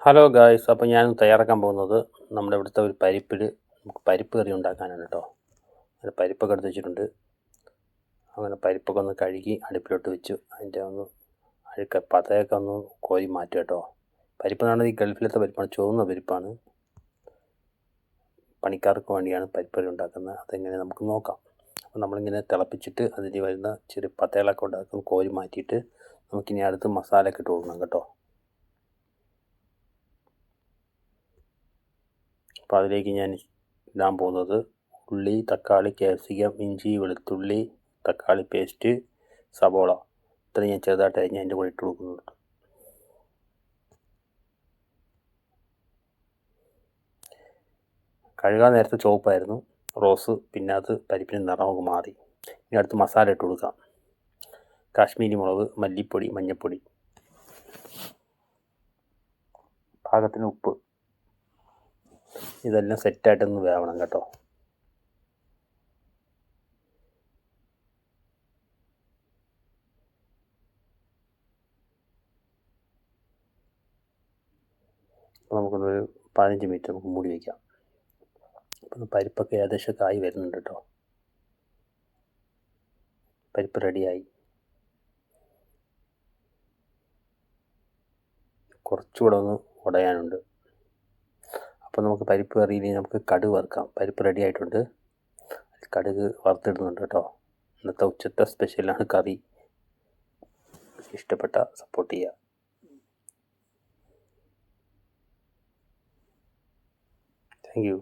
Hello guys, അപ്പോൾ ഞാൻ തയ്യാറാക്കാൻ പോകുന്നത് നമ്മുടെ ഇവിടുത്തെ ഒരു പരിപ്പിൽ നമുക്ക് പരിപ്പ് കറി ഉണ്ടാക്കാനാണ് കേട്ടോ. അങ്ങനെ പരിപ്പൊക്കെ എടുത്ത് വെച്ചിട്ടുണ്ട്. അങ്ങനെ പരിപ്പൊക്കെ ഒന്ന് കഴുകി അടുപ്പിലോട്ട് വെച്ചു. അതിൻ്റെ ഒന്ന് പതയൊക്കെ ഒന്ന് കോരി മാറ്റുക കേട്ടോ. പരിപ്പ് എന്ന് പറഞ്ഞാൽ ഈ ഗൾഫിലത്തെ പരിപ്പാണ്, ചുവന്ന പരിപ്പാണ്. പണിക്കാർക്ക് വേണ്ടിയാണ് പരിപ്പ് കറി ഉണ്ടാക്കുന്നത്. അതെങ്ങനെ നമുക്ക് നോക്കാം. അപ്പോൾ നമ്മളിങ്ങനെ തിളപ്പിച്ചിട്ട് അതിൽ വരുന്ന ചെറിയ പതകളൊക്കെ ഉണ്ടാക്കും കോരി മാറ്റിയിട്ട് നമുക്കിനി അടുത്ത് മസാലയൊക്കെ ഇട്ട് കൊടുക്കണം കേട്ടോ. അപ്പോൾ അതിലേക്ക് ഞാൻ ഇടാൻ പോകുന്നത് ഉള്ളി, തക്കാളി, ക്യാപ്സിക്കം, ഇഞ്ചി, വെളുത്തുള്ളി, തക്കാളി പേസ്റ്റ്, സവോള ഇത്രയും ഞാൻ ചെറുതായിട്ട് അരിഞ്ഞ് അതിൻ്റെ കൂടെ ഇട്ട് കൊടുക്കുന്നുണ്ട്. കഴുകാൻ നേരത്തെ ചുവപ്പായിരുന്നു റോസ്, പിന്നെ അത് പരിപ്പിന് നിറമൊക്കെ മാറി. ഇനി അടുത്ത് മസാല ഇട്ട് കൊടുക്കാം. കാശ്മീരി മുളക്, മല്ലിപ്പൊടി, മഞ്ഞൾപ്പൊടി, പാകത്തിന് ഉപ്പ്. ഇതെല്ലാം സെറ്റായിട്ടൊന്ന് വേവണം കേട്ടോ. അപ്പോൾ നമുക്കൊന്നൊരു 15 മിനിറ്റ് നമുക്ക് മൂടി വയ്ക്കാം. അപ്പം പരിപ്പൊക്കെ ഏകദേശമൊക്കെ ആയി വരുന്നുണ്ട് കേട്ടോ. പരിപ്പ് റെഡിയായി. കുറച്ചുകൂടെ ഒന്ന് ഉടയാനുണ്ട്. അപ്പോൾ നമുക്ക് പരിപ്പ് കറിയിൽ നമുക്ക് കടുക് വറുക്കാം. പരിപ്പ് റെഡി ആയിട്ടുണ്ട്. കടുക് വറുത്തിടുന്നുണ്ട് കേട്ടോ. ഇന്നത്തെ ഉച്ചത്തെ സ്പെഷ്യലാണ് കറി. ഇഷ്ടപ്പെട്ട സപ്പോർട്ട് ചെയ്യുക. Thank you.